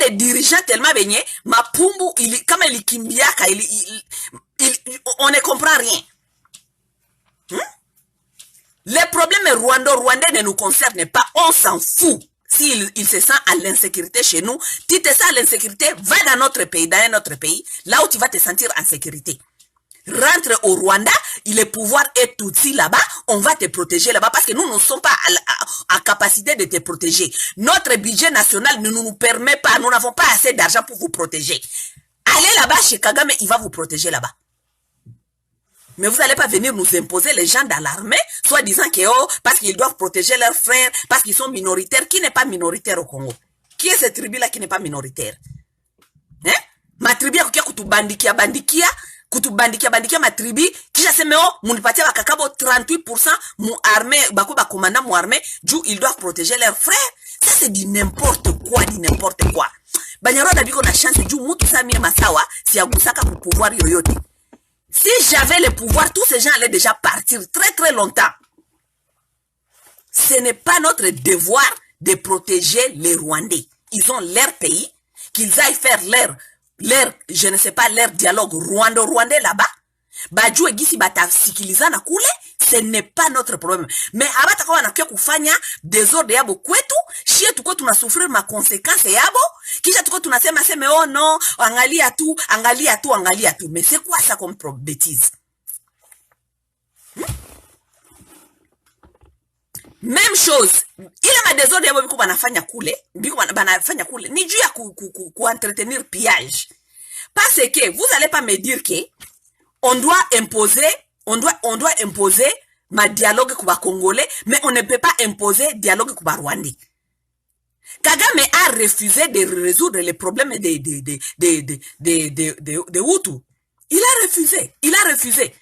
les dirigeants tellement baignés, Mapumbu, comme il kimbiaka, on ne comprend rien. Les problèmes rwandais ne nous concernent pas, on s'en fout. S'il se sent à l'insécurité chez nous, tu te sens à l'insécurité, va dans notre pays, dans un autre pays, là où tu vas te sentir en sécurité. Rentre au Rwanda, le pouvoir est tout ici là-bas, on va te protéger là-bas parce que nous ne sommes pas à capacité de te protéger. Notre budget national ne nous permet pas, nous n'avons pas assez d'argent pour vous protéger. Allez là-bas chez Kagame, il va vous protéger là-bas. Mais vous n'allez pas venir nous imposer les gens dans l'armée, soit disant que oh, parce qu'ils doivent protéger leurs frères, parce qu'ils sont minoritaires. Qui n'est pas minoritaire au Congo? Qui est cette tribu-là qui n'est pas minoritaire? Hein? Ma tribu ya kutubandikia ma tribu, kisha seme oh, munipatia bakakabo 38% mu armée, bako ba commandant mu armée, du ils doivent protéger leurs frères. Ça c'est du n'importe quoi. Banyarwanda biko na chance du mutu samie masawa, si agusaka pour pouvoir yoyote. Si j'avais le pouvoir, tous ces gens allaient déjà partir très très longtemps. Ce n'est pas notre devoir de protéger les Rwandais. Ils ont leur pays, qu'ils aillent faire je ne sais pas, leur dialogue rwandais là-bas. Bajue gisi batasikilizana kule, ce n'est pas notre problème. Mais abata kwa wanakia kufanya désordre yabo kwetu, shie tuko tunasufrir ma conséquences yabo, kisha tuko tunasema seme oh non, angalia tu. Mais c'est quoi ça comme bêtise? Même chose, il a ma désordre yabo biko banafanya kule, ni juu ya entretenir pillage. Parce que vous allez pas me dire que on doit imposer ma dialogue kuba Congolais, mais on ne peut pas imposer dialogue kuba Rwandais. Kagame a refusé de résoudre les problèmes de Hutu. Il a refusé.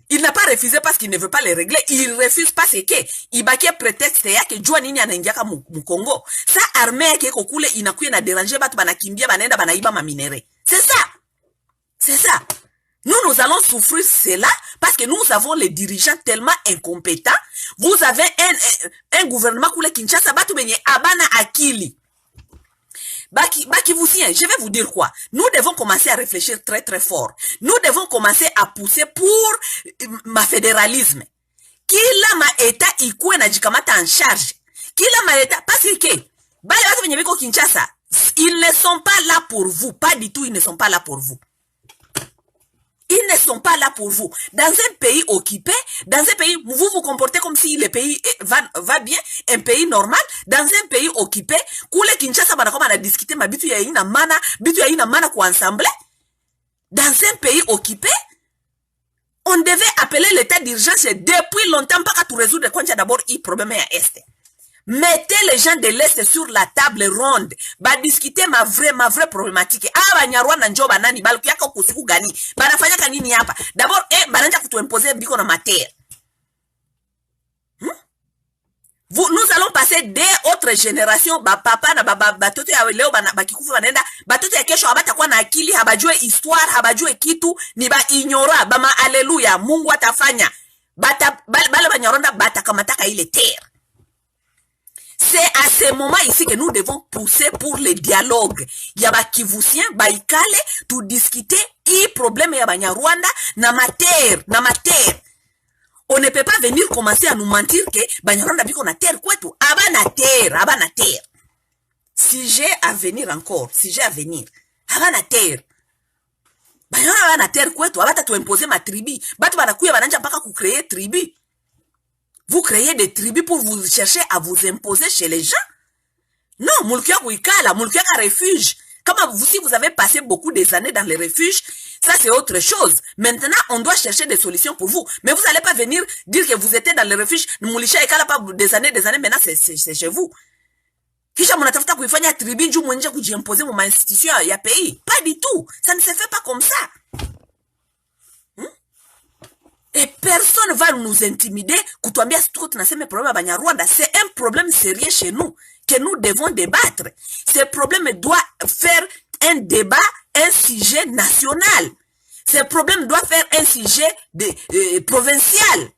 Il n'a pas refusé parce qu'il ne veut pas les régler. Il refuse parce que il bakie prétexte ya que jua nini anaingiaka mu Congo. Sa armée yake kokule inakuya na déranger batu banakimbia banaenda banaiba ma minéraux. C'est ça. Nous allons souffrir cela parce que nous avons les dirigeants tellement incompétents. Vous avez un gouvernement koule Kinshasa batu benye abana akili. Baki vous tient, je vais vous dire quoi. Nous devons commencer à réfléchir très très fort. Nous devons commencer à pousser pour ma fédéralisme. Kila ma état ikuwe na jikamata en charge. Kila ma état, parce que bale watu benye biko Kinshasa, ils ne sont pas là pour vous, pas du tout, ils ne sont pas là pour vous. Ils ne sont pas là pour vous. Dans un pays occupé, dans un pays, vous vous comportez comme si le pays va bien, un pays normal. Dans un pays occupé, Kule Kinshasa banakoma na discuter ma bitu ya ina mana kwa ensemble. Dans un pays occupé, on devait appeler l'état d'urgence depuis longtemps pour tout résoudre quand il y a d'abord un problème à Est. Mettez les gens de l'Est sur la table ronde. Ba discuter ma vraie problématique. Banyarwanda njo banani balu yaka kusiku gani. Banafanya kanini hapa. D'abord bananja kutuimposer biko na matière. Nous allons passer des autres générations papa na batoto ya leo bakikufa banenda batoto ya kesho habatakuwa na akili, habajue histoire, habajue kitu, ni ba ignora, bama haleluya, Mungu atafanya. Bale Banyarwanda batakamataka ile terre. C'est à ce moment ici que nous devons pousser pour le dialogue. Yaba Kivusien, baikale, tout discuter, problème ya Banyarwanda, na terre. On ne peut pas venir commencer à nous mentir que Banyarwanda biko na terre kwetu. Abana terre. Si j'ai à venir, abana terre. Banyarwanda terre kwetu, abata tu imposer ma tribu. Batu banakuya bananja mpaka kucréer tribu. Vous créez des tribus pour vous chercher à vous imposer chez les gens? Non, Mulkia Wikala, Mulkia refuge. Si vous avez passé beaucoup des années dans les refuges, ça c'est autre chose. Maintenant, on doit chercher des solutions pour vous. Mais vous n'allez pas venir dire que vous étiez dans les refuges. Mulisha Ekala pas des années, maintenant c'est chez vous. Kisha munatafuta kuifanya tribu juu mwenje kujiimposer mu institution ya pays. Pas du tout. Ça ne se fait pas comme ça. Et personne ne va nous intimider. Kutuambia tout tunasema problème ya Banyarwanda, c'est un problème sérieux chez nous que nous devons débattre. Ce problème doit faire un débat, un sujet national. Ce problème doit faire un sujet provincial.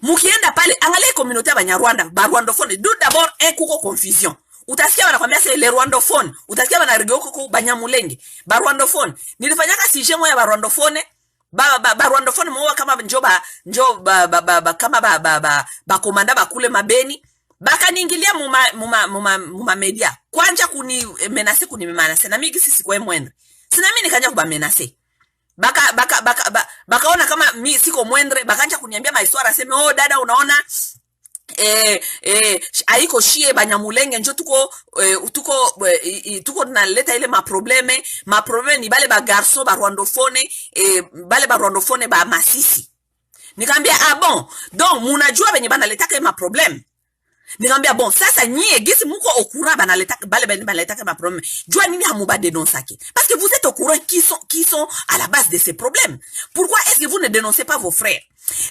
Mukienda pale angalia communauté ya Banyarwanda, Barwandophone, d'abord un kuko confusion. Utasikia wanakwambia c'est les rwandophones. Utasikia wanarigeuka kwa Banyamulenge. Ba rwandophone. Nilifanyaka sije moya ba rwandophone. Ba rwandophone mwa kama kama komanda bakule mabeni. Baka niingilia muma media. Kwanja kuni menase na mimi sisi kwa mwendre. Sina mimi nikanja kuba menase. Bakaona kama mi siko mwendre, bakanja kuniambia maiswara seme oh dada unaona aiko shie Banyamulenge njo tuko naleta ile maprobleme ni bale ba garçon ba rwandophone bale ba rwandophone ba Masisi. Nikamwambia ah bon, donc munajua benye banaletaka maprobleme. Nikamwambia bon sasa nyie gisi muko okura banaletaka bale banaletaka maprobleme. Jua nini hamuba dénoncer parce que vous êtes au courant qui sont à la base de ces problèmes. Pourquoi est-ce que vous ne dénoncez pas vos frères?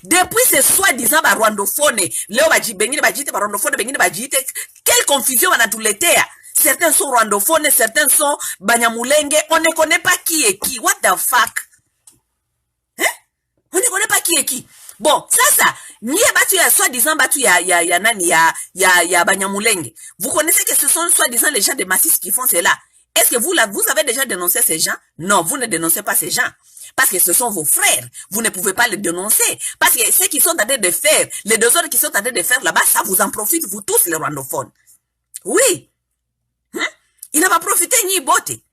Depuis ce soi-disant ba rwandophone, leo bengine bajite ba rwandophone, bengine bajite, quelle confusion wanatuletea. Certains sont rwandophones, certains sont Banyamulenge, on ne connaît pas qui est qui. What the fuck? Hein? On ne connaît pas qui est qui. Bon, ça, niye batu ya soi-disant batu ya Banyamulenge. Vous connaissez que ce sont soi-disant les gens de Massis qui font cela. Est-ce que vous avez déjà dénoncé ces gens? Non, vous ne dénoncez pas ces gens. Parce que ce sont vos frères. Vous ne pouvez pas les dénoncer. Parce que ceux qui sont en train de faire, les deux autres qui sont en train de faire là-bas, ça vous en profite, vous tous les rwandophones. Oui. Il n'a pas profité ni boté.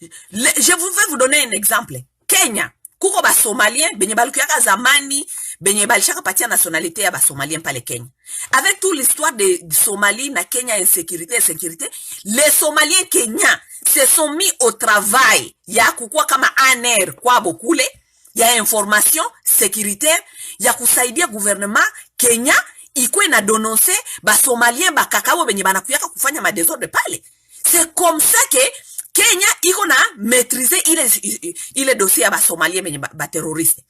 Je vais vous donner un exemple. Kenya. Kuko ba Somalien, benye balukuyaka zamani, benye balishaka patia nationalité ya ba Somalien pa le Kenya. Avec toute l'histoire de Somalie na Kenya, insécurité, les Somaliens Kenyans se sont mis au travail. Ya kukua kama ANR kwa bokule, ya information sécuritaire, ya kusaidia gouvernement Kenya, ikwe na dénoncer ba Somalien ba kakao benye banakuyaka kufanya ma désordre pale. C'est comme ça que Kenya iko na maîtriser ile dossier ba Somalien benye ba terroriste.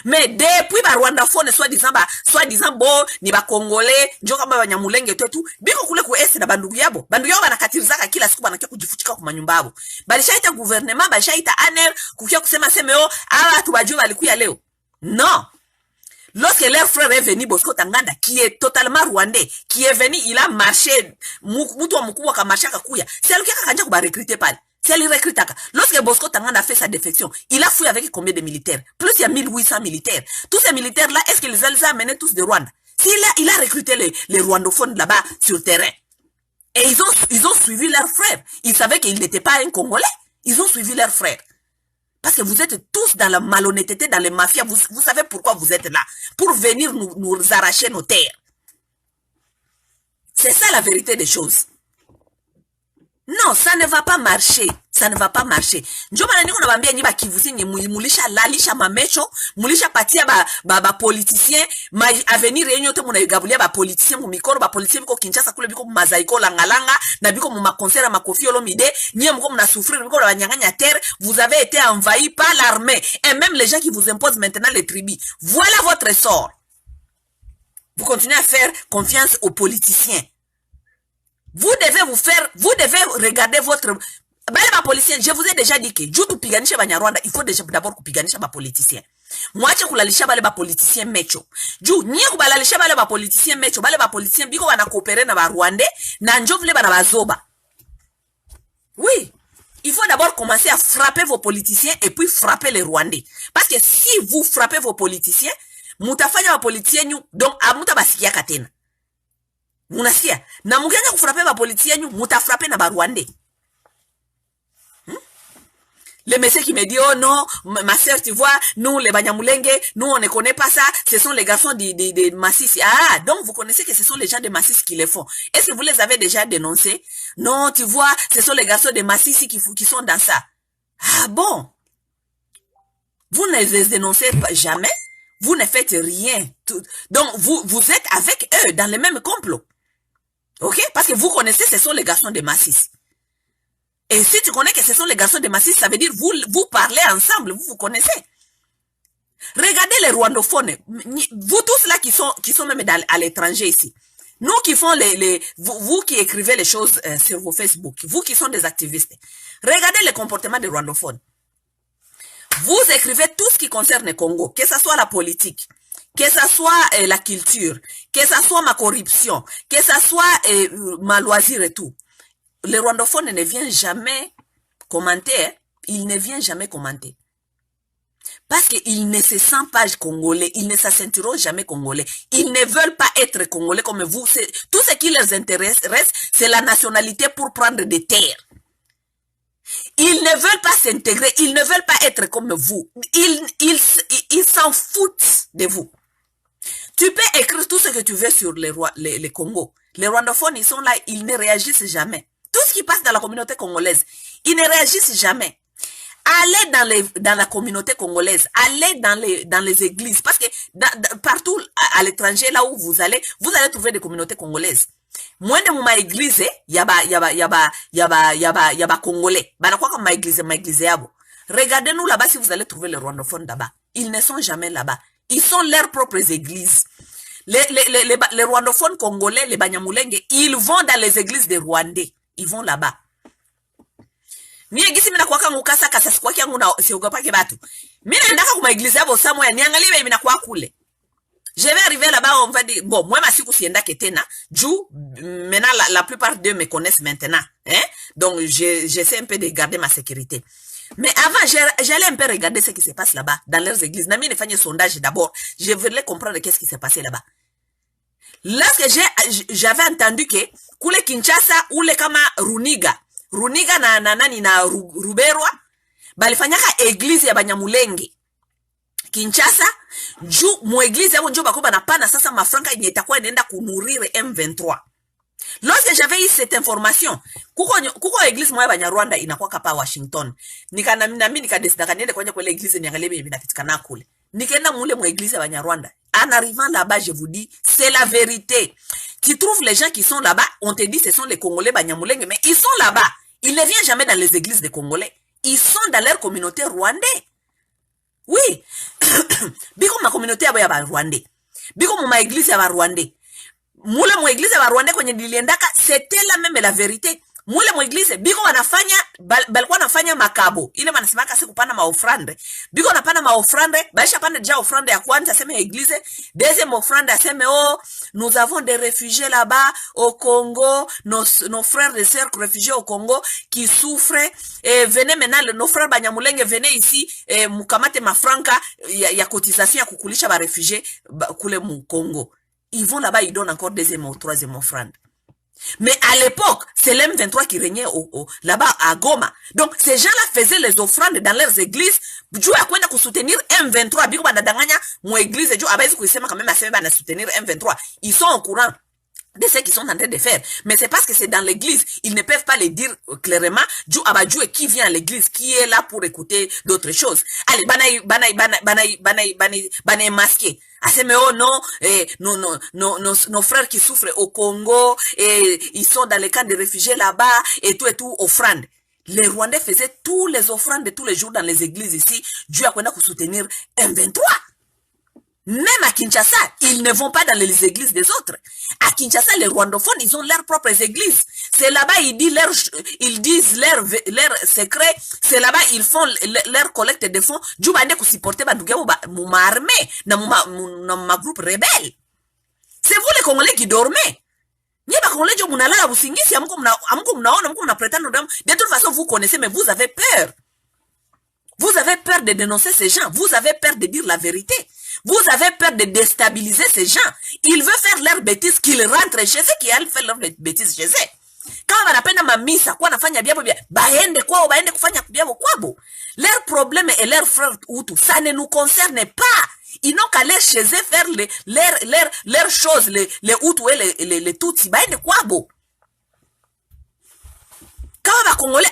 Mais depuis ba rwandophone soi-disant bo ni ba Congolais njo kama Banyamulenge tetu biko kule ku est na bandugu yabo banakatirizaka kila siku banakia kujifuchika kwa manyumba yabo. Balishaita gouvernement, balishaita ANR kukia kusema semeo ala tubajua balikuya leo. Non. Lorsque leur frère est venu, Bosco Tanganda, qui est totalement rwandais, qui est venu, il a marché, moutou mkubwa ka marché kakuya. C'est lui qui a kanja kuba recruter pale. C'est lui recruter. Lorsque Bosco Tanganda a fait sa défection, il a fouillé avec combien de militaires? Plus il y a 1800 militaires. Tous ces militaires-là, est-ce qu'ils les a amenés tous de Rwanda? Il a recruté les rwandophones là-bas sur le terrain. Et ils ont suivi leur frère. Ils savaient qu'il n'était pas un Congolais. Ils ont suivi leur frère. Parce que vous êtes tous dans la malhonnêteté, dans les mafias. Vous savez pourquoi vous êtes là. Pour venir nous arracher nos terres. C'est ça la vérité des choses. Non, ça ne va pas marcher. Ça ne va pas marcher. Njo mana niko nabambia nyi ba Kivusi nyi mulisha lalisha mamecho, mulisha patia ba politicien, ma avenir yenyo te munaigabulia ba politicien mu mikoro, ba politicien biko Kinshasa kule biko mu Mazaiko Langalanga, na biko mu makonsera makofi Olomide, nyi mko mna souffrir biko la nyanganya terre, vous avez été envahi par l'armée et même les gens qui vous imposent maintenant les tribus. Voilà votre sort. Vous continuez à faire confiance aux politiciens. Vous devez regarder votre... Bale ba politicien, je vous ai déjà dit que juu tupiganisha Banyarwanda, il faut déjà d'abord kupiganisha ba politicien. Mwache kulalisha bale ba politicien mecho. Juu nye kubalalisha bale ba politicien mecho, bale ba politicien biko wana coopérer na ba Rwandais, na njo vile bana bazoba. Oui, il faut d'abord commencer à frapper vos politiciens et puis frapper les Rwandais. Parce que si vous frappez vos politiciens, mutafanya ba politiciens nyu, donc amuta basikia katena. Munasikia, na mugenya kufrape ba politiciens nyu, mutafrape na ba Rwandais. Le monsieur qui me dit, oh non, ma sœur, tu vois, nous, les Banyamulenge, nous, on ne connaît pas ça, ce sont les garçons de Massis. Ah, donc vous connaissez que ce sont les gens de Massis qui les font. Est-ce que vous les avez déjà dénoncés? Non, tu vois, ce sont les garçons de Massis qui sont dans ça. Ah bon? Vous ne les dénoncez jamais? Vous ne faites rien. Donc, vous êtes avec eux dans le même complot. Ok? Parce que vous connaissez, ce sont les garçons de Massis. Et si tu connais que ce sont les garçons de Massis, ça veut dire vous parlez ensemble, vous connaissez. Regardez les rwandophones, vous tous là qui sont même à l'étranger ici. Nous qui font vous qui écrivez les choses sur vos Facebook, vous qui sont des activistes. Regardez le comportement des rwandophones. Vous écrivez tout ce qui concerne le Congo, que ce soit la politique, que ça soit la culture, que ça soit ma corruption, que ça soit ma loisir et tout. Le rwandophone ne vient jamais commenter, hein? Il ne vient jamais commenter. Parce qu'ils ne se sentent pas congolais, ils ne se sentiront jamais congolais. Ils ne veulent pas être congolais comme vous. Tout ce qui les intéresse, c'est la nationalité pour prendre des terres. Ils ne veulent pas s'intégrer, ils ne veulent pas être comme vous. Ils s'en foutent de vous. Tu peux écrire tout ce que tu veux sur les Congo. Les rwandophones, ils sont là, ils ne réagissent jamais. Tout ce qui passe dans la communauté congolaise, ils ne réagissent jamais. Allez dans la communauté congolaise, allez dans les églises, parce que partout à l'étranger, là où vous allez trouver des communautés congolaises. Moi, dans ma église, yaba congolais. Bana quoi comme ma église yabo. Regardez-nous là-bas si vous allez trouver les rwandophones là-bas. Ils ne sont jamais là-bas. Ils sont leurs propres églises. Les rwandophones congolais, les banyamulenge, ils vont dans les églises des Rwandais. Ils vont là-bas. Mie gisi mina kwaka ngukasa kasa sikwaki yangu na siogopa ke batu. Mina ndaka kuma église yabo Samuel niangaliwe mina kwa kule. Je vais arriver là-bas, on va dire, bon, moi, ma siku sienda ketena, maintenant, la plupart d'eux me connaissent maintenant, hein. Donc, j'essaie un peu de garder ma sécurité. Mais avant, j'allais un peu regarder ce qui se passe là-bas, dans leurs églises. Nami ne fait un sondage d'abord. Je voulais comprendre qu'est-ce qui s'est passé là-bas. Lorsque j'avais entendu que, kule Kinshasa, ule kama Runiga na Ruberwa, balifanyaka église ya Banyamulenge. Kinshasa, juu mueglize yao njo bakoba na pana sasa mafranka yenye itakuwa inaenda kunurire M23. Lorsque j'avais eu cette information, kuko église moya Banyarwanda inakuwa kapa Washington. Nami nikadesida kaniende kwenye kwa église niangalie inapitikana kule. Nikaenda mule mu église ya Banyarwanda. En arrivant là-bas, je vous dis, c'est la vérité. Tu trouves les gens qui sont là-bas, on te dit ce sont les Congolais Banyamulenge, mais ils sont là-bas. Ils ne viennent jamais dans les églises des Congolais. Ils sont dans leur communauté rwandais. Oui. Biko ma communauté ya ba Rwandais. Biko ma église ya ba Rwandais. Mule mu église ya ba Rwandais kwenye niliendaka, c'était la même la vérité. Mule mu église biko wanafanya balikuwa wanafanya makabo. Ile wanasemaka siku pana maofrande. Biko wanapana maofrande, baisha pana déjà offrande ya kwanza aseme église, deuxième offrande aseme nous avons des réfugiés là-bas au Congo, nos frères et sœurs réfugiés au Congo qui souffrent et venez maintenant nos frères Banyamulenge venez ici mukamate mafranka ya cotisation ya kukulisha ba réfugiés kule mu Congo. Ils vont là-bas, ils donnent encore deuxième ou troisième offrande. Mais à l'époque, c'est l'M23 qui régnait là-bas à Goma. Donc, ces gens-là faisaient les offrandes dans leurs églises. Dieu a quoi soutenir M23. Biko banadanganya mon église. Dieu a besoin que quand même à soutenir M23. Ils sont au courant de ce qu'ils sont en train de faire. Mais c'est parce que c'est dans l'église. Ils ne peuvent pas le dire clairement. Dieu qui vient à l'église, qui est là pour écouter d'autres choses. Allez, banay masqué. Aseme non, nos frères qui souffrent au Congo, et ils sont dans les camps de réfugiés là-bas, et tout, offrande. Les Rwandais faisaient tous les offrandes de tous les jours dans les églises ici. Dieu a quoi soutenir M23. Même à Kinshasa, ils ne vont pas dans les églises des autres. À Kinshasa, les rwandophones, ils ont leurs propres églises. C'est là-bas, ils disent leurs secrets. C'est là-bas, ils font leur collecte de fonds. Dieu va nous supporter, ma armée, ma groupe rebelle. C'est vous les Congolais qui dormez. De toute façon, vous connaissez, mais vous avez peur. Vous avez peur de dénoncer ces gens. Vous avez peur de dire la vérité. Vous avez peur de déstabiliser ces gens. Ils veulent faire leurs bêtises, qu'ils rentrent chez eux, qu'ils aillent faire leurs bêtises chez eux. Quand on appelle ma misa, quoi, nafanya biabo bia, baende kufanya biabo kwabo. Leurs problèmes et leurs frères Hutu, ça ne nous concerne pas. Ils n'ont qu'à aller chez eux faire leurs choses, les Hutu et les Tutsi, baende kwabo. Quand on va Congolais,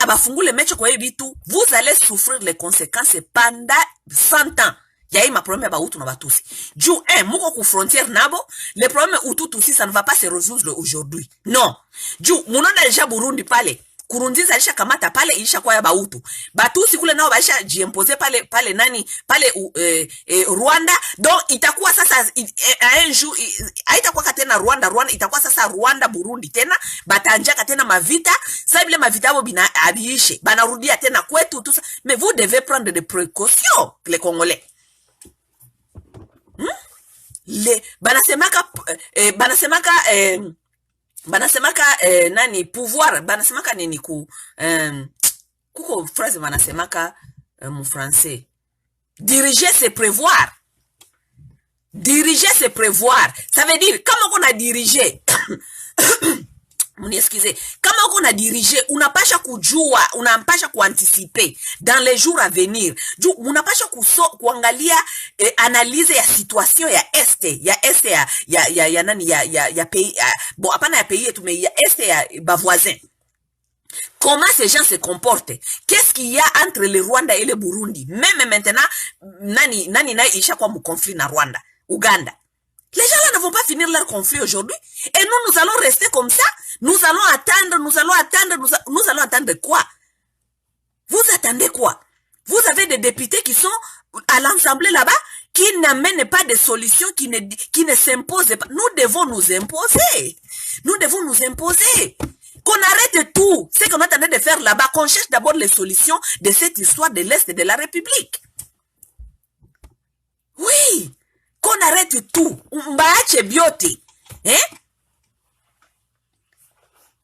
vous allez souffrir les conséquences pendant 100 ans. Il y a ma problème avec Hutu na Batusi. Jou, moko ku frontière nabo, les problèmes Hutu Tutsi, ça ne va pas se résoudre aujourd'hui. Non. Jou, munona déjà Burundi pale. Kurunziza alisha kamata pale ilisha kwa ya Bahutu. Batusi kule nao baisha jiempoze pale nani, pale Rwanda. Donc, itakuwa sasa, un jour, haitakuwa tena Rwanda, itakuwa sasa Rwanda, Burundi tena, batanjaka tena mavita, sa bile mavita abo bina abiishe, banarudia tena kwetu, tout ça. Mais vous devez prendre des précautions, les Congolais. banasemaka nani pouvoir, banasemaka nini kuko phrase banasemaka mu français, diriger c'est prévoir. Diriger c'est prévoir. Ça veut dire kama kuna dirige excusez, kama kuna dirige unapasha kujua, unapasha kuanticiper dans les jours à venir. Unapasha kuangalia analyse ya situation ya este ya nani ya pays bon hapana ya pays yetu mais ya este ya bavoisin. Comment ces gens se comportent? Qu'est-ce qu'il y a entre le Rwanda et le Burundi? Même maintenant, nani na isha kwa mu conflit na Rwanda, Uganda. Les gens là ne vont pas finir leur conflit aujourd'hui. Et nous allons rester comme ça. Nous allons attendre quoi? Vous attendez quoi? Vous avez des députés qui sont à l'Assemblée là-bas, qui n'amènent pas de solutions, qui ne s'imposent pas. Nous devons nous imposer. Nous devons nous imposer. Qu'on arrête tout. Ce qu'on est en train de faire là-bas, qu'on cherche d'abord les solutions de cette histoire de l'Est de la République. Oui. Qu'on arrête tout. Mbaache biote.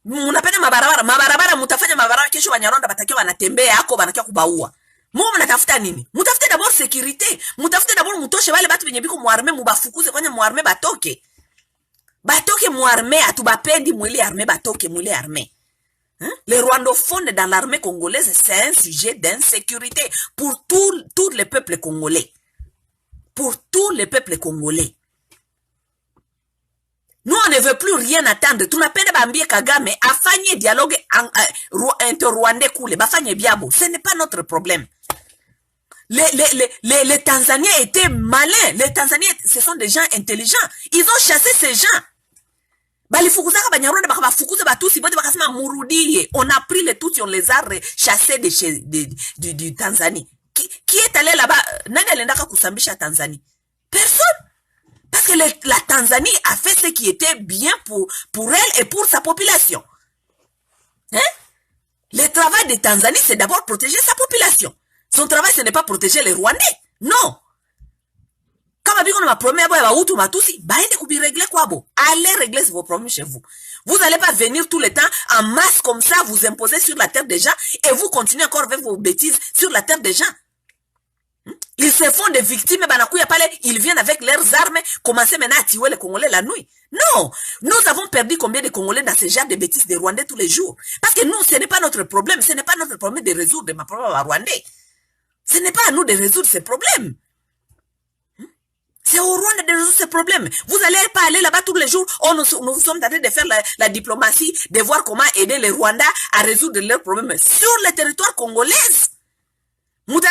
Munapenda mabarabara mutafanya mabarabara kesho Banyarwanda batakiwa wanatembea hako banakia kubaua. Mungu mnatafuta nini? Mutafute d'abord sécurité. Mutafute d'abord mutoshe wale batu benye biko muarme mubafukuze kwenye muarme batoke. Batoke muarme atubapendi mwili arme batoke mwili arme. Les rwandophones dans l'armée congolaise, c'est un sujet d'insécurité pour tous les peuples congolais. Pour tous les peuples congolais. Nous, on ne veut plus rien attendre. Tunapenda bambie Kagame afanye dialogue inter-rwandais cool. Bafanye biabo. Ce n'est pas notre problème. Les Tanzaniens étaient malins. Les Tanzaniens, ce sont des gens intelligents. Ils ont chassé ces gens. Balifukuzaka Banyarwanda bakabafukuza batusi bote bakasema murudie. On a pris les Tutsis, on les a chassés du Tanzanie. Qui est allé là-bas? Nani alendaka kusambisha Tanzanie? Personne. Parce que la Tanzanie a fait ce qui était bien pour elle et pour sa population. Le travail de Tanzanie, c'est d'abord protéger sa population. Son travail, ce n'est pas protéger les Rwandais. Non. Comme abiko na problème ya Hutu Matusi, baende kubi régler kwabo. Allez régler vos problèmes chez vous. Vous n'allez pas venir tout le temps en masse comme ça, vous imposer sur la terre des gens et vous continuez encore avec vos bêtises sur la terre des gens. Ils se font des victimes, ils viennent avec leurs armes, commencer maintenant à tuer les Congolais la nuit. Non, nous avons perdu combien de Congolais dans ce genre de bêtises de Rwandais tous les jours. Parce que nous, ce n'est pas notre problème, ce n'est pas notre problème de résoudre ma problème à Rwandais. Ce n'est pas à nous de résoudre ces problèmes. C'est au Rwanda de résoudre ces problèmes. Vous n'allez pas aller là-bas tous les jours. Oh, nous sommes en train de faire la diplomatie, de voir comment aider les Rwandais à résoudre leurs problèmes sur le territoire congolais. Mouta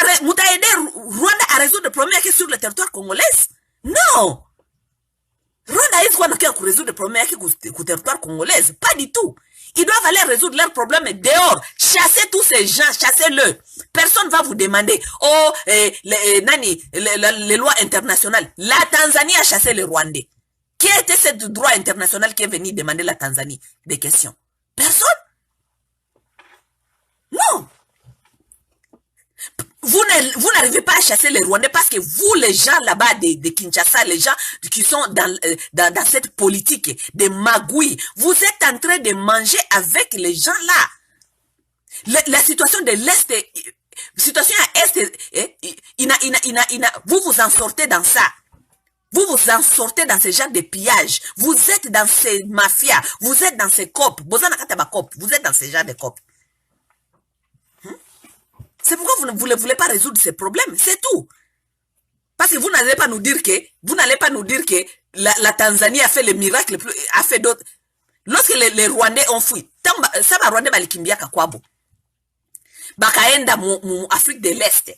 aider Rwanda à résoudre le problème sur le territoire congolais? Non! Rwanda est quoi qui résoudre le problème sur le territoire congolais? Pas du tout. Ils doivent aller résoudre leurs problèmes dehors. Chassez tous ces gens, chassez-le. Personne va vous demander, les lois internationales. La Tanzanie a chassé les Rwandais. Qui était ce droit international qui est venu demander la Tanzanie des questions? Personne? Non! Vous n'arrivez pas à chasser les Rwandais parce que vous, les gens là-bas de Kinshasa, les gens qui sont dans cette politique de magouille, vous êtes en train de manger avec les gens là. La situation de l'Est, situation à Est, vous vous en sortez dans ça. Vous vous en sortez dans ce genre de pillage. Vous êtes dans ces mafias. Vous êtes dans ces copes. Vous êtes dans ce genre de copes. C'est pourquoi vous ne voulez pas résoudre ces problèmes. C'est tout. Parce que vous n'allez pas nous dire que la Tanzanie a fait le miracle, a fait d'autres. Lorsque les Rwandais ont fui, ça va Rwandais balikimbia kakwabo. Bakaenda mu Afrique de l'Est.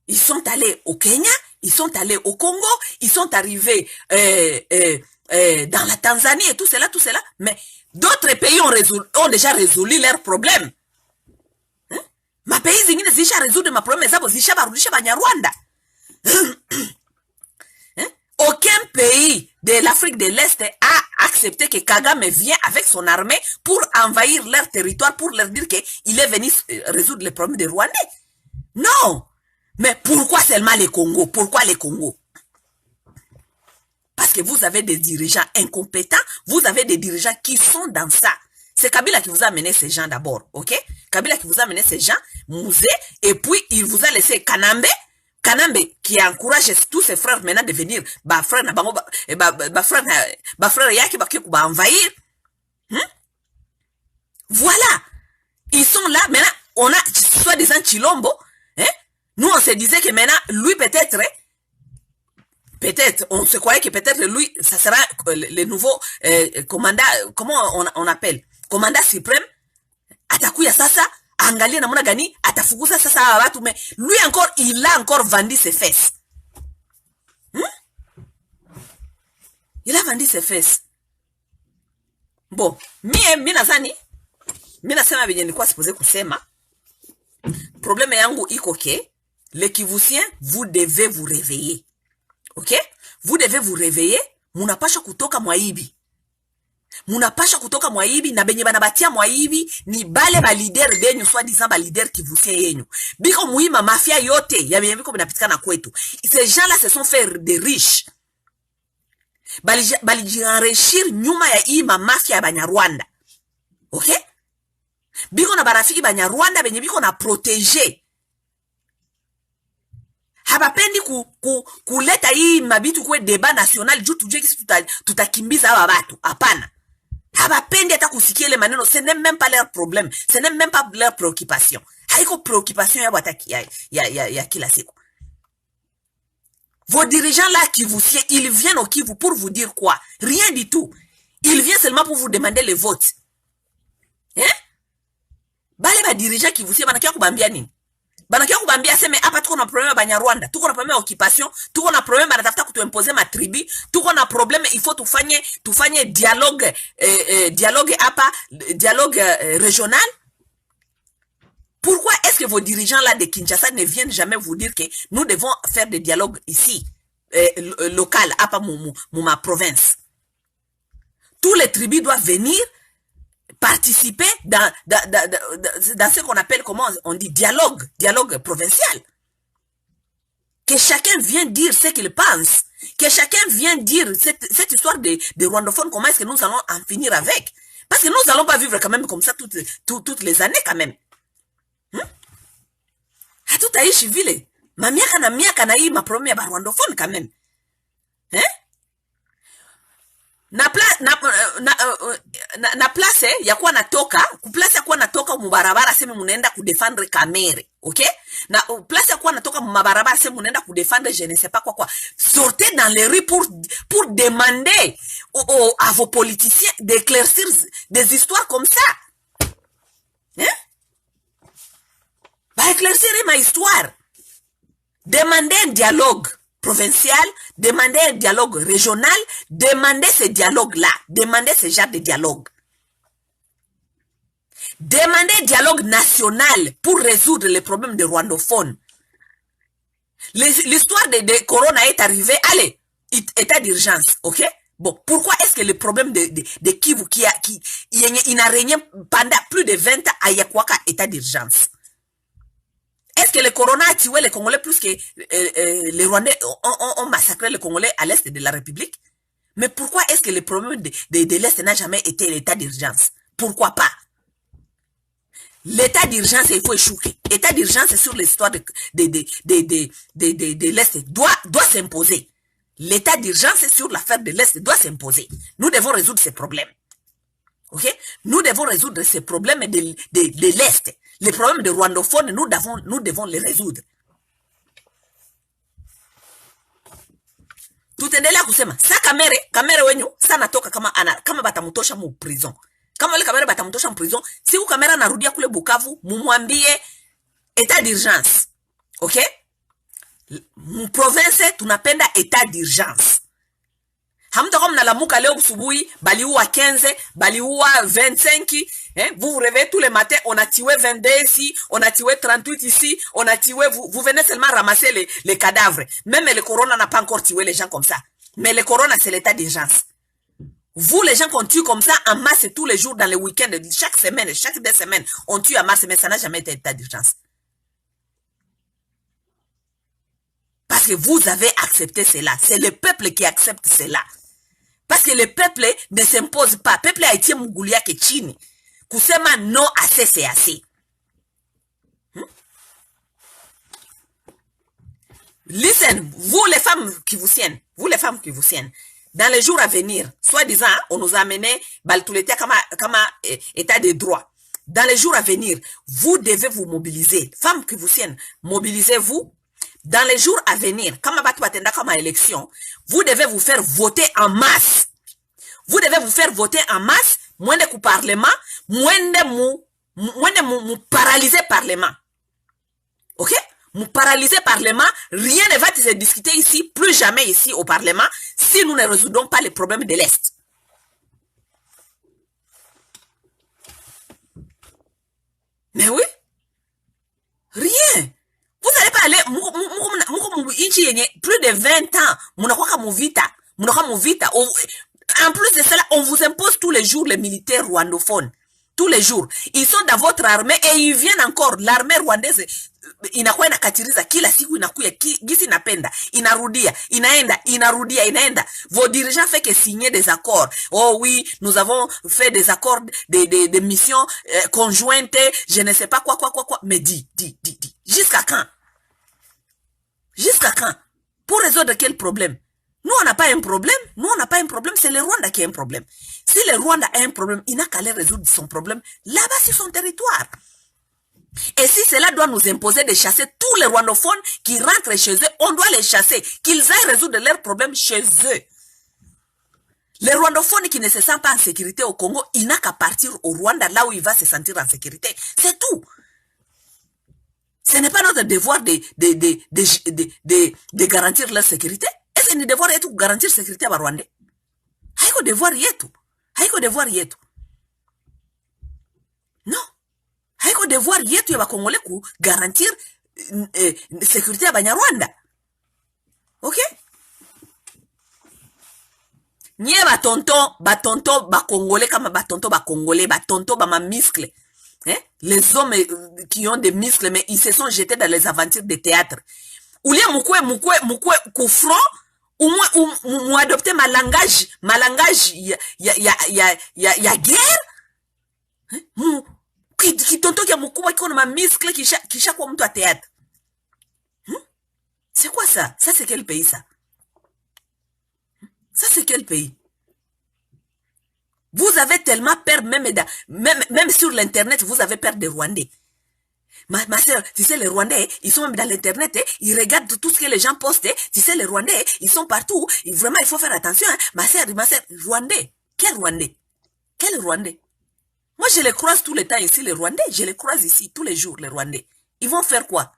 Ils sont allés au Kenya, ils sont allés au Congo, ils sont arrivés dans la Tanzanie et tout cela. Mais d'autres pays ont déjà résolu leurs problèmes. Ma pays zingine zisha résoudre ma problème zabo zisha barudisha Banyarwanda. Aucun pays de l'Afrique de l'Est a accepté que Kagame vienne avec son armée pour envahir leur territoire, pour leur dire qu'il est venu résoudre les problèmes des Rwandais. Non. Mais pourquoi seulement les Congo? Pourquoi les Congo? Parce que vous avez des dirigeants incompétents, vous avez des dirigeants qui sont dans ça. C'est Kabila qui vous a amené ces gens d'abord, ok? Kabila qui vous a amené ces gens, Mouzé, et puis il vous a laissé Kanambe, qui encourage tous ses frères maintenant de venir, frère Yaki ba envahir. Voilà. Ils sont là, maintenant, on a, soi-disant Chilombo, hein? Nous, on se disait que maintenant, lui, peut-être, on se croyait que peut-être lui, ça sera le nouveau commandant, comment on appelle? Commandant suprême, atakuya sasa, angalia namuna gani, atafukuza sasa watu, mais lui encore, il a encore vendu ses fesses. Il a vendu ses fesses. Bon, mina sema venye nilikuwa sipoze kusema, problème yangu iko ke, les Kivusiens, vous devez vous réveiller. Ok? Vous devez vous réveiller, munapasha kutoka mwaibi. Munapasha kutoka mwaibi, na benye banabatia mwaibi, ni bale ba leader benyu, soit disant ba leader Kivusien yenyu. Biko muima mafia yote, ya benye biko binapitikana kwetu. Ces gens-là se sont fait des riches. Bali enrichir nyuma ya hii mafia ya Banyarwanda. Ok? Biko na barafiki Banyarwanda benye biko na protéger. Habapendi kuleta hii mabitu kwe deba national juu tujue kisi tutakimbiza hawa watu. Hapana. Habapendi hata kusikia ile maneno. Ce n'est même pas leur problème. Ce n'est même pas leur préoccupation. Haiko préoccupation ya wataki ya kila siku. Vos dirigeants là Kivusiens, ils viennent au Kivu pour vous dire quoi? Rien du tout. Ils viennent seulement pour vous demander le vote. Hein? Bale ba dirigeants Kivusiens banakia kubambia nini? Banakia kubambia seme hapa tuko na problème Banyarwanda, tuko na problème occupation, tuko na problème banatafuta kutuimposer ma tribu, tuko na problème il faut tufanye dialogue dialogue hapa, dialogue régional. Pourquoi est-ce que vos dirigeants là de Kinshasa ne viennent jamais vous dire que nous devons faire des dialogues ici local hapa ma province? Tous les tribus doivent venir participer dans ce qu'on appelle, comment on dit, dialogue provincial. Que chacun vienne dire ce qu'il pense. Que chacun vienne dire cette histoire de rwandophones, comment est-ce que nous allons en finir avec. Parce que nous n'allons pas vivre quand même comme ça toutes les années quand même. Hatutaishi vile. Miaka na hii maproblème ya rwandophone quand même. Hein? Na place ya kuwa natoka, place ya kuwa natoka mubarabara sema munaenda kudefendre Kamere, okay? Na place ya kuwa natoka mubarabara sema munaenda kudefendre je ne sais pas quoi. Sortez dans les rues pour demander à vos politiciens d'éclaircir des histoires comme ça. Hein? Bah éclaircir ma histoire. Demandez un dialogue provincial, demandez un dialogue régional, demandez ce dialogue-là, demandez ce genre de dialogue. Demandez un dialogue national pour résoudre les problèmes des rwandophones. L'histoire de Corona est arrivée, allez, état d'urgence, ok? Bon, pourquoi est-ce que le problème de Kivu il n'a régné pendant plus de 20 ans à Yakwaka état d'urgence? Est-ce que le Corona a tué les Congolais plus que les Rwandais ont massacré les Congolais à l'est de la République? Mais pourquoi est-ce que le problème de l'Est n'a jamais été l'état d'urgence? Pourquoi pas? L'état d'urgence, il faut échouer. L'état d'urgence sur l'histoire de l'Est doit s'imposer. L'état d'urgence sur l'affaire de l'Est doit s'imposer. Nous devons résoudre ces problèmes. Ok? Nous devons résoudre ces problèmes de l'Est. Les problèmes de rwandophones, nous devons les résoudre. Tutaendelea kusema, sa Kamere wenyu, sa natoka kama batamutosha mu prison. Kama wale Kamere batamutosha mu prison, siku Kamere anarudia kule Bukavu, mumwambie état d'urgence. Ok? Mu province, tunapenda état d'urgence. Hamtako mnalamuka leo busubuhi, baliua 15, baliua 25, vous vous réveillez tous les matins, on a tué 22 ici, on a tué 38 ici, on a tué, vous venez seulement ramasser les cadavres. Même le corona n'a pas encore tué les gens comme ça. Mais le corona, c'est l'état d'urgence. Vous, les gens qu'on tue comme ça, en masse tous les jours, dans les week-ends, chaque semaine, chaque 2 semaines, on tue en masse, mais ça n'a jamais été état d'urgence. Parce que vous avez accepté cela. C'est le peuple qui accepte cela. Parce que le peuple ne s'impose pas. Le peuple a été mougulia ke chini. Kusema non assez c'est assez. Listen, vous les femmes qui vous tiennent, dans les jours à venir, soi-disant, on nous a amené Baltouletia comme état de droit. Dans les jours à venir, vous devez vous mobiliser. Femmes qui vous tiennent, mobilisez-vous. Dans les jours à venir, comme élection, vous devez vous faire voter en masse. Vous devez vous faire voter en masse, moins de coups parlement, moins de paralyser parlement. Ok? Nous paralyser parlement, rien ne va se discuter ici, plus jamais ici au parlement, si nous ne résoudons pas les problèmes de l'Est. Mais oui, rien. Vous n'allez pas aller, plus de 20 ans, en plus de cela, on vous impose tous les jours les militaires rwandophones. Tous les jours. Ils sont dans votre armée et ils viennent encore. L'armée rwandaise, inakuwa inakatiriza kila siku inakuya, gisi inapenda, inarudia, inaenda. Vos dirigeants fait que signer des accords. Oh oui, nous avons fait des accords, des missions conjointes, je ne sais pas quoi. Mais dis. Jusqu'à quand? Jusqu'à quand? Pour résoudre quel problème? Nous, on n'a pas un problème. C'est le Rwanda qui a un problème. Si le Rwanda a un problème, il n'a qu'à aller résoudre son problème là-bas sur son territoire. Et si cela doit nous imposer de chasser tous les rwandophones qui rentrent chez eux, on doit les chasser, qu'ils aillent résoudre leurs problèmes chez eux. Les rwandophones qui ne se sentent pas en sécurité au Congo, il n'a qu'à partir au Rwanda, là où il va se sentir en sécurité. C'est tout. Ce n'est pas notre devoir de garantir leur sécurité. Est-ce que nous devons être garantir sécurité à Rwandais? Haiko devoir yetu. Non. Haiko devoir yetu ya Congolais ku garantir sécurité à Banyarwanda. Ok? Nye batonton Congolais comme batonton Congolais, batonton ma muscle. Hein? Les hommes qui ont des muscles, mais ils se sont jetés dans les aventures de théâtre. Ou les moukwe koufron, ou adopter ma langage, ya guerre. Hein? Qui tonton qui a moukoua qui a ma muscle qui chaque fois moutou à théâtre. C'est quoi ça? Ça c'est quel pays ça? Ça c'est quel pays? Vous avez tellement peur, même sur l'internet, vous avez peur des Rwandais. Ma soeur, tu sais, les Rwandais, ils sont même dans l'internet, ils regardent tout ce que les gens postent, tu sais, les Rwandais, ils sont partout, vraiment, il faut faire attention, hein. Ma soeur, Rwandais, quel Rwandais? Moi, je les croise tout le temps ici, les Rwandais, je les croise ici, tous les jours, les Rwandais. Ils vont faire quoi?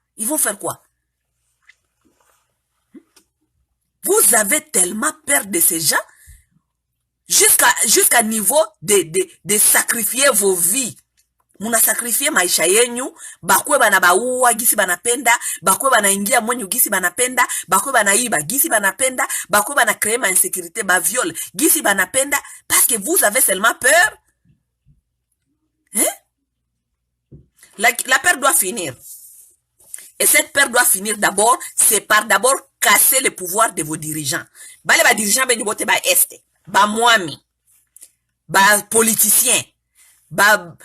Vous avez tellement peur de ces gens, jusqu'à niveau de sacrifier vos vies. Muna sacrifier maisha yenyu, bakwe bana baua gisi banapenda, bakwe bana ingia mwenyu gisi banapenda, bakwe bana iba gisi banapenda, bakwe bana créer ma insécurité, ba viol gisi banapenda, parce que vous avez seulement peur. Hein? La peur doit finir. Et cette peur doit finir d'abord, c'est par d'abord casser le pouvoir de vos dirigeants. Bale ba dirigeants ben bote ba este, ba mwami, ba politicien, ba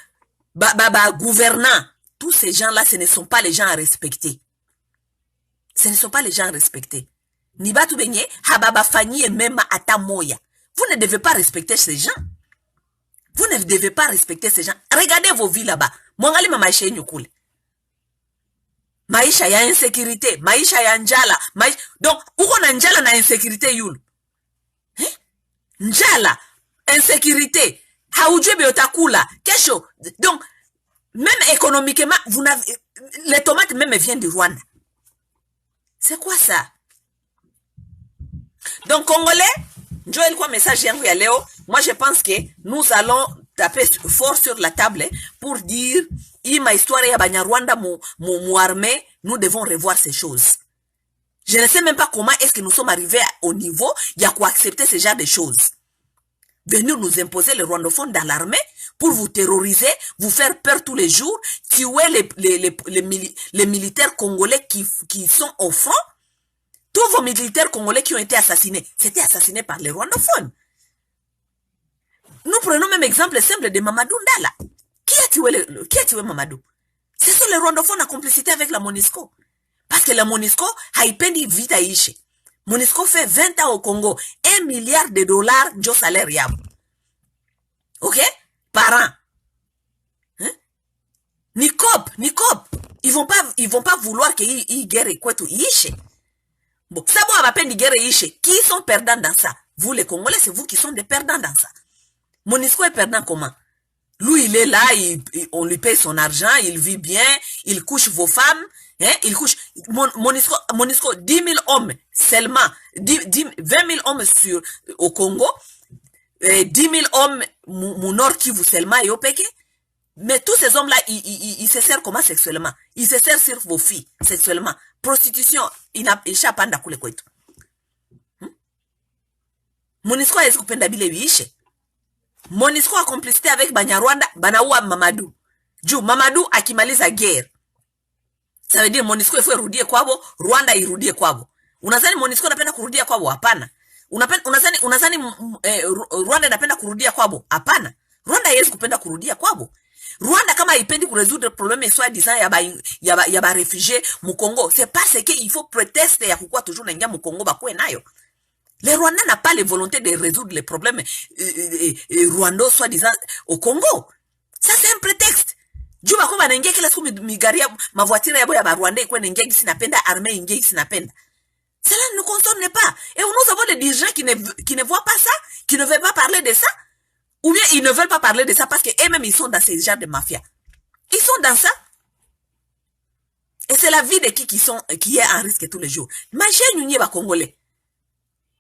gouvernants, tous ces gens-là, ce ne sont pas les gens à respecter. Ni batu benye, hababa fanyi et même ata moya. Vous ne devez pas respecter ces gens. Regardez vos vies là-bas. Mwangali maisha yenyu kule. Maisha ya insécurité, maisha ya njala. Donc, uko na njala na insécurité yulu. Njala, insécurité. Haujue beotakula. Kesho. Donc, même économiquement, les tomates même viennent du Rwanda. C'est quoi ça? Donc, Congolais, Joël, quoi message yangu ya leo? Moi, je pense que nous allons taper fort sur la table pour dire, ma histoire ya Banyarwanda, mon armée, nous devons revoir ces choses. Je ne sais même pas comment est-ce que nous sommes arrivés au niveau, il y a quoi accepter ce genre de choses. Venir nous imposer les rwandophones dans l'armée pour vous terroriser, vous faire peur tous les jours, tuer les militaires congolais qui sont au front. Tous vos militaires congolais qui ont été assassinés, c'était assassiné par les rwandophones. Nous prenons même exemple simple de Mamadou Ndala. Qui a tué Mamadou? Ce sont les rwandophones en complicité avec la MONUSCO. Parce que la MONUSCO haipendi vita ishe. MONUSCO fait 20 ans au Congo. 1 milliard de dollars de salaire yabo. Ok? Par an. Hein? Ni COP. Ils vont pas vouloir qu'il y ait guerre et quoi tout ishe. Bon, ça bon, on va peine guerre et ishe. Qui sont perdants dans ça? Vous les Congolais, c'est vous qui sont des perdants dans ça. MONUSCO est perdant comment? Lui, il est là, on lui paye son argent, il vit bien, il couche vos femmes, hein, il couche, MONUSCO, 10 000 hommes seulement, 20 000 hommes au Congo, 10 000 hommes, mon nord Kivu seulement et au Pékin. Mais tous ces hommes-là, ils se servent comment sexuellement? Ils se servent sur vos filles, sexuellement. Prostitution, il échappe à kule kwetu. MONUSCO est kupenda bile biishe. MONUSCO a complicité avec Banyarwanda, banaua Mamadou. Juu Mamadou akimaliza guerre. Ça veut dire MONUSCO ifue rudie kwabo, Rwanda irudie kwabo. Unazani MONUSCO napenda kurudia kwabo? Hapana. Unazani Rwanda napenda kurudia kwabo? Hapana. Rwanda haiwezi kupenda kurudia kwabo. Rwanda kama haipendi kuresoudre problème soit disant ya ba réfugiés mu Congo, c'est parce que il faut prétexte ya kukua toujours naingia mu Congo bakwe nayo. Les Rwandais n'ont pas la volonté de résoudre les problèmes rwandais, soi-disant, au Congo. Ça, c'est un prétexte. Juba kwa banengia kila siku migari ya mavoitira ya Rwandais kwa nengia gisi napenda, armée ingia gisi napenda. Cela ne nous concerne pas. Et nous avons des dirigeants qui ne voient pas ça, qui ne veulent pas parler de ça, ou bien ils ne veulent pas parler de ça parce qu'eux-mêmes ils sont dans ces genres de mafia. Ils sont dans ça. Et c'est la vie de qui est en risque tous les jours. Imaginez nous ba Congolais.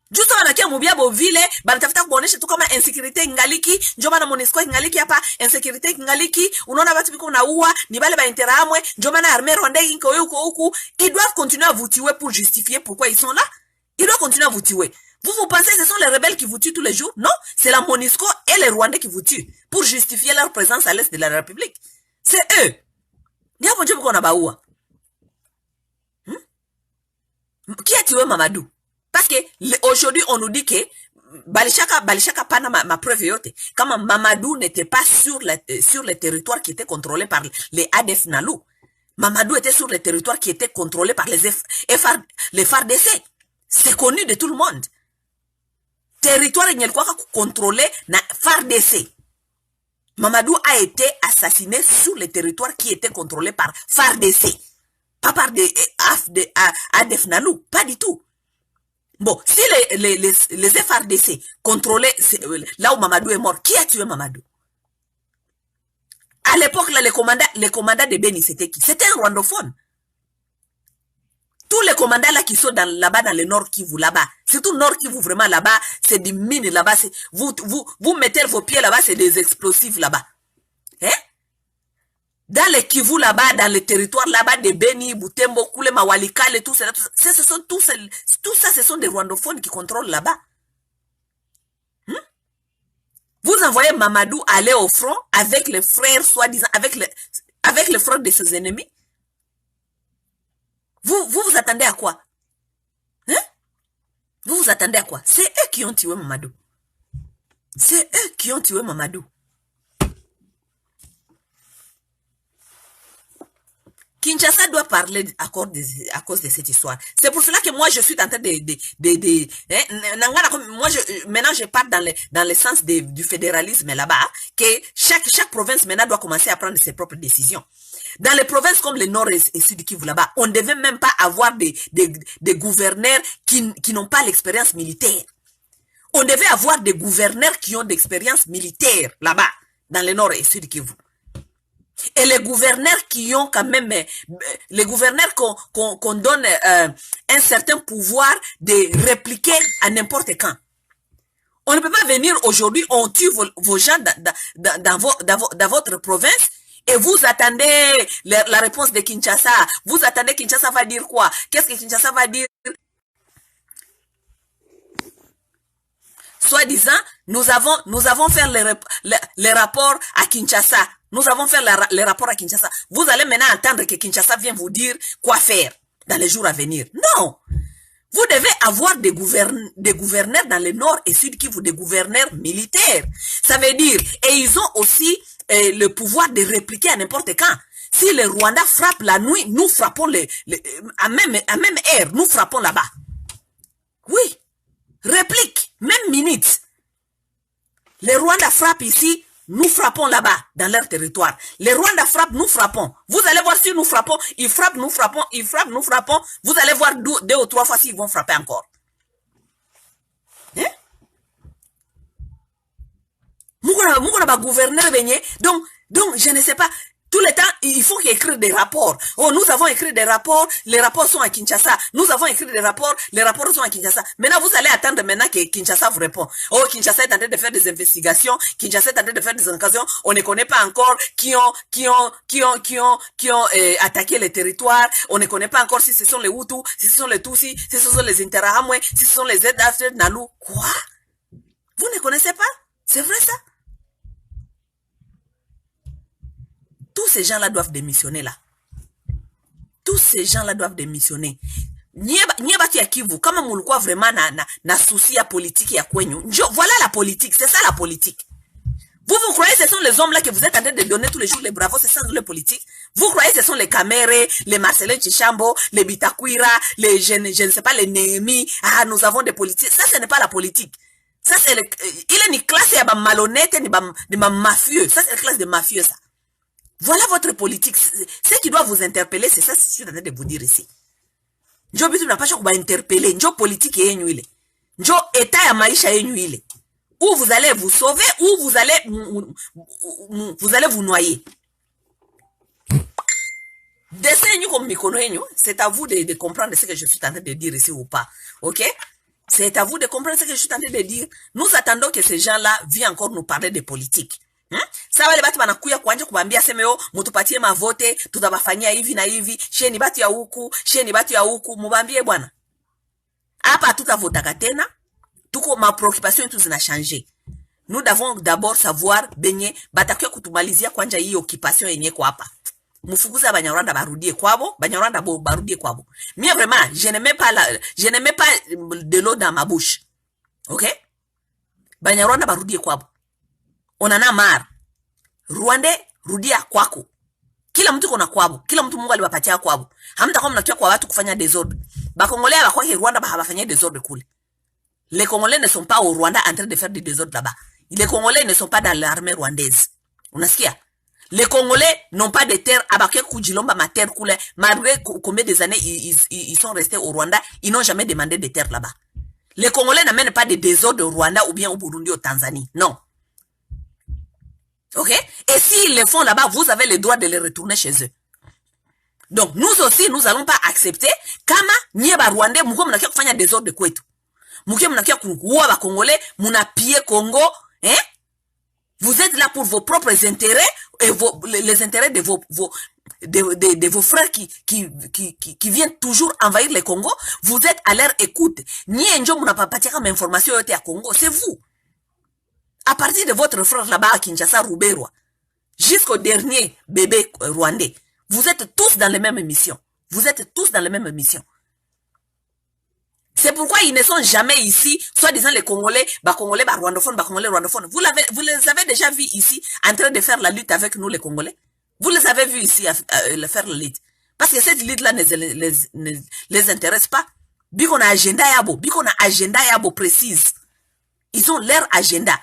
Juste wanakia mubiabo vile banatafuta kuonesha tu kama insécurité ingaliki, ndio maana MONUSCO ingaliki hapa, insécurité ingaliki, unaona watu biko naua, ni bale ba interamwe, ndio maana armée rwandaise iko huko. Ils doivent continuer à vous tuer pour justifier pourquoi ils sont là. Ils doivent continuer à vous tuer. Vous pensez que ce sont les rebelles qui vous tuent tous les jours? Non, c'est la MONUSCO et les Rwandais qui vous tuent pour justifier leur présence à l'est de la République. C'est eux. Ni hapo ndio biko na baua. Qui a tué Mamadou? Parce que aujourd'hui, on nous dit que Balishaka pana ma preuve yote. Comme Mamadou n'était pas sur le territoire qui était contrôlé par les ADF Nalou. Mamadou était sur le territoire qui était contrôlé par les FARDC. C'est connu de tout le monde. Territoire il n'y a quoi contrôlé na FARDC. Mamadou a été assassiné sur le territoire qui était contrôlé par FARDC. Pas par des ADF Nalou. Pas du tout. Bon, si les FARDC contrôlaient là où Mamadou est mort, qui a tué Mamadou? À l'époque, là, les commandants de Beni, c'était qui? C'était un rwandophone. Tous les commandants là qui sont là-bas dans le Nord Kivu, là-bas, surtout Nord Kivu, vraiment là-bas, c'est des mines là-bas, vous mettez vos pieds là-bas, c'est des explosifs là-bas. Hein? Dans les Kivu là-bas, dans les territoires là-bas de Beni, Butembo, Kulema, Walikale, tout ça, tout ça, ce sont des rwandophones qui contrôlent là-bas. Vous envoyez Mamadou aller au front avec les frères, soi-disant, avec les frères de ses ennemis. Vous attendez à quoi? Hein? Vous attendez à quoi? C'est eux qui ont tué Mamadou. C'est eux qui ont tué Mamadou. Kinshasa doit parler à cause de cette histoire. C'est pour cela que moi je suis en train maintenant je parle dans le sens du fédéralisme là-bas, que chaque province maintenant doit commencer à prendre ses propres décisions. Dans les provinces comme le Nord et Sud Kivu là-bas, on ne devait même pas avoir des gouverneurs qui n'ont pas l'expérience militaire. On devait avoir des gouverneurs qui ont d'expérience militaire là-bas, dans le Nord et Sud Kivu. Et les gouverneurs qui ont quand même, les gouverneurs qu'on donne un certain pouvoir de répliquer à n'importe quand. On ne peut pas venir aujourd'hui, on tue vos gens dans votre province et vous attendez la réponse de Kinshasa. Vous attendez Kinshasa va dire quoi? Qu'est-ce que Kinshasa va dire? Soi-disant, nous avons fait les rapports à Kinshasa. Nous avons fait les rapports à Kinshasa. Vous allez maintenant attendre que Kinshasa vienne vous dire quoi faire dans les jours à venir. Non! Vous devez avoir des gouverneurs dans le nord et sud Kivu, des gouverneurs militaires. Ça veut dire, et ils ont aussi le pouvoir de répliquer à n'importe quand. Si le Rwanda frappe la nuit, nous frappons à même heure, nous frappons là-bas. Oui, réplique, même minute. Le Rwanda frappe ici, nous frappons là-bas, dans leur territoire. Les Rwanda frappent, nous frappons. Vous allez voir si nous frappons, ils frappent, nous frappons, ils frappent, nous frappons. Vous allez voir deux ou trois fois s'ils vont frapper encore. Hein? Moukona ba gouverneur beigné. Donc, je ne sais pas. Tout le temps, il faut écrire des rapports. Oh, nous avons écrit des rapports, les rapports sont à Kinshasa. Nous avons écrit des rapports, les rapports sont à Kinshasa. Maintenant, vous allez attendre maintenant que Kinshasa vous répond. Oh, Kinshasa est en train de faire des investigations, Kinshasa est en train de faire des enquêtes. On ne connaît pas encore qui ont attaqué les territoires. On ne connaît pas encore si ce sont les Hutus, si ce sont les Tutsis, si ce sont les Interahamwe, si ce sont les ZAF Nalu. Quoi? Vous ne connaissez pas? C'est vrai ça? Tous ces gens-là doivent démissionner là. Tous ces gens-là doivent démissionner. Nyebatu ya Kivu, kama mulikuwa vraiment na souci ya politique ya kwenyu. Voilà la politique, c'est ça la politique. Vous croyez que ce sont les hommes là que vous êtes en train de donner tous les jours les bravos, c'est ça la politique? Vous croyez que ce sont les Kamere, les Marcelin Chichambo, les Bitakwira, les je ne sais pas, les Néhémie. Ah, nous avons des politiques. Ça, ce n'est pas la politique. Ça, c'est il est ni classe ya ba malhonnête, ni ba mafieux. Ça, c'est la classe de mafieux, ça. Voilà votre politique. Ce qui doit vous interpeller, c'est ça que je suis en train de vous dire ici. Njo bitu na pasha kuba interpeller. Njo politique yenyu ile. Njo état ya maisha yenyu ile. Ou vous allez vous sauver, ou vous allez vous noyer. Dessin yenyu comme mikono yenyu, c'est à vous de comprendre ce que je suis en train de dire ici ou pas. Ok? C'est à vous de comprendre ce que je suis en train de dire. Nous attendons que ces gens-là viennent encore nous parler de politique. Sawa wale batu wanakuya kuanja kubambia semeo mutupatie mavote tutabafanyia hivi na hivi sheni batu ya huku mubambie bwana hapa tutavotaka tena tuko ma préoccupation yetu zina changer. Nous devons d'abord savoir benye batakuya kutumalizia kwanja hii occupation yenye kwa hapa mufukuza Banyarwanda barudie kwabo Banyarwanda barudie kwabo. Mie vraiment je ne mets pas de l'eau dans ma bouche. OK? Banyarwanda barudie kwabo. On en a marre. Rwanda rudia kwako. Kila mtu kona kwabo. Kila mtu Mungu aliwapatia kwabo. Hamtakuwa mnakia kwa watu kufanya désordre. Bakongolais bakwa Rwanda habafanya désordre kule. Les Congolais ne sont pas au Rwanda en train de faire des désordres là-bas. Les Congolais ne sont pas dans l'armée rwandaise. Unasikia? Les Congolais n'ont pas de terre abakia kujilomba ma terre kule. Malgré combien des années ils sont restés au Rwanda, ils n'ont jamais demandé de terre là-bas. Les Congolais n'amènent pas de désordre au Rwanda ou bien au Burundi ou au Tanzanie. Non. OK? Et s'ils le font là-bas, vous avez le droit de les retourner chez eux. Donc, nous aussi, nous allons pas accepter kama nye ba Rwandais mko mnakia kufanya désordre kwetu. Mko mnakia kuua ba Congolais, munapie Congo, hein? Vous êtes là pour vos propres intérêts et les intérêts de vos frères qui viennent toujours envahir le Congo. Vous êtes à leur écoute. Nye njo munapapatia comme information yote ya Congo, c'est vous. À partir de votre frère là-bas à Kinshasa, Ruberwa, jusqu'au dernier bébé rwandais, vous êtes tous dans les mêmes missions. Vous êtes tous dans les mêmes missions. C'est pourquoi ils ne sont jamais ici, soit disant les Congolais, Congolais, rwandophones, Congolais, rwandophones. Vous les avez déjà vus ici, en train de faire la lutte avec nous, les Congolais. Vous les avez vus ici, faire la lutte. Parce que cette lutte-là ne les intéresse pas. Biko na agenda yabo précise. Ils ont leur agenda.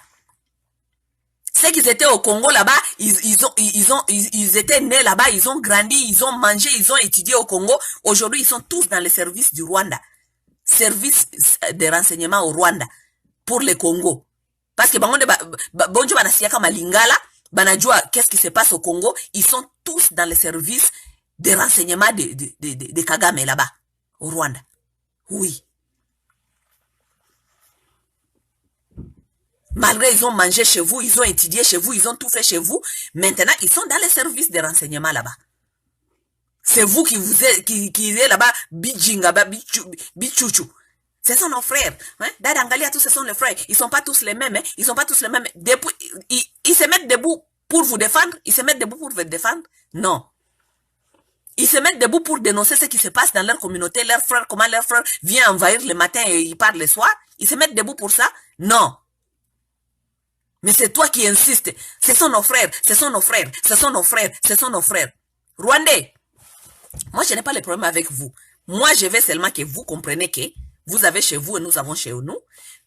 Ceux qui étaient au Congo là-bas, ils étaient nés là-bas, ils ont grandi, ils ont mangé, ils ont étudié au Congo. Aujourd'hui, ils sont tous dans le service du Rwanda. Service de renseignement au Rwanda. Pour le Congo. Parce que bonjo banasiaka malingala, banajua qu'est-ce qui se passe au Congo, ils sont tous dans le service de renseignement de Kagame là-bas. Au Rwanda. Oui. Malgré ils ont mangé chez vous, ils ont étudié chez vous, ils ont tout fait chez vous. Maintenant, ils sont dans les services de renseignement là-bas. C'est vous qui êtes là-bas, bijinga, bichouchou. Ce sont nos frères. Hein? Dadangalia, tous ce sont les frères. Ils sont pas tous les mêmes. Hein? Ils sont pas tous les mêmes. Depuis, ils se mettent debout pour vous défendre. Ils se mettent debout pour vous défendre. Non. Ils se mettent debout pour dénoncer ce qui se passe dans leur communauté, leurs frères, comment leur frère vient envahir le matin et ils partent le soir. Ils se mettent debout pour ça? Non. Mais c'est toi qui insistes. Ce sont nos frères, ce sont nos frères, ce sont nos frères, ce sont nos frères. Rwandais, moi je n'ai pas de problème avec vous. Moi je veux seulement que vous compreniez que vous avez chez vous et nous avons chez nous.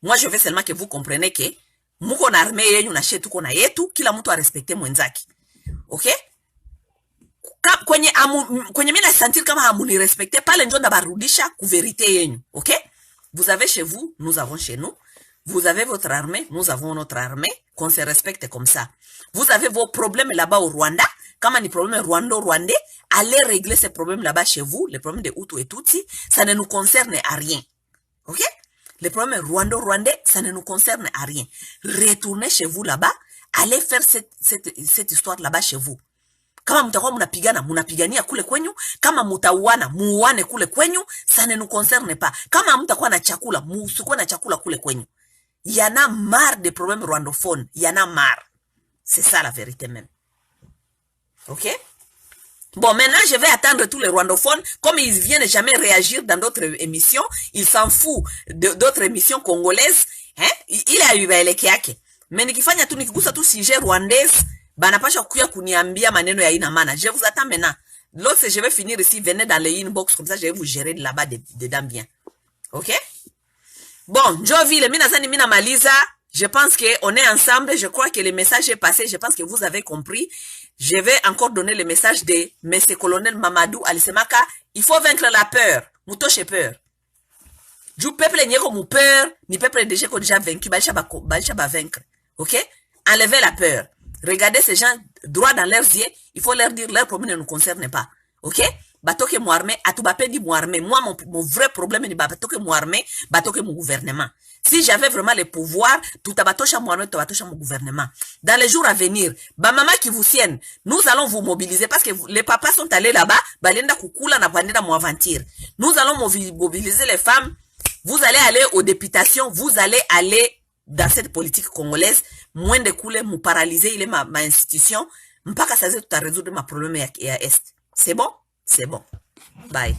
Moi je veux seulement que vous compreniez que muko na armée yenyu na shetu kona yetu, kila mtu a respecter mwenzake. Okay? Kwenye mina sentir kama hamuni respecte, pale njo ndabarudisha ku verite yenyu. Ok? Vous avez chez vous, nous avons chez nous. Vous avez votre armée, nous avons notre armée. Qu'on se respecte comme ça. Vous avez vos problèmes là-bas au Rwanda. Comme un problème rwandais, allez régler ces problèmes là-bas chez vous. Les problèmes de Hutu et Tutsi, ça ne nous concerne à rien. Ok? Les problèmes rwandais, ça ne nous concerne à rien. Retournez chez vous là-bas. Allez faire cette histoire là-bas chez vous. Kama mtakuwa munapigania kule kwenyu, kama mutauana, muane kule kwenyu, ça ne nous concerne pas. Kama mtakuwa na chakula, musikuwa na chakula kule kwenyu. Il y en a marre des problèmes rwandophones. Il y en a marre. C'est ça la vérité même. Ok? Bon, maintenant, je vais attendre tous les rwandophones. Comme ils viennent jamais réagir dans d'autres émissions, ils s'en foutent d'autres émissions congolaises. Hein? Il a eu baeleke yake. Mais nikifanya tu nikigusa tu sujet rwandaise, banapasha kuya kuniambia maneno ya ina maana. Je vous attends maintenant. Lorsque je vais finir ici, venez dans les inbox, comme ça je vais vous gérer de là-bas dedans bien. Ok? Bon, Joville, minazani mina maliza. Je pense qu'on est ensemble. Je crois que le message est passé. Je pense que vous avez compris. Je vais encore donner le message de M. Colonel Mamadou Alisemaka. Il faut vaincre la peur. Moutoche peur. Du peuple n'y a comme peur. Ni peuple déjà vaincu. Balcha va vaincre. Ok? Enlevez la peur. Regardez ces gens droit dans leurs yeux. Il faut leur dire leur problème ne nous concerne pas. Ok? Batoke Mouarmé, Atoubape dit Mouarmé. Moi, mon vrai problème est Batoke Mouarmé, Batoke mon gouvernement. Si j'avais vraiment le pouvoir, tout abatosha Mouarmé, tout abatosha mon gouvernement. Dans les jours à venir, maman qui vous tienne, nous allons vous mobiliser parce que les papas sont allés là-bas, balenda kukula na bandenda mouaventir. Nous allons mobiliser les femmes. Vous allez aller aux députations, vous allez aller dans cette politique congolaise, moins de couler, mou paralyser, il est ma institution, m'paka ça tout à résoudre ma problème à Est. C'est bon? C'est bon. Bye.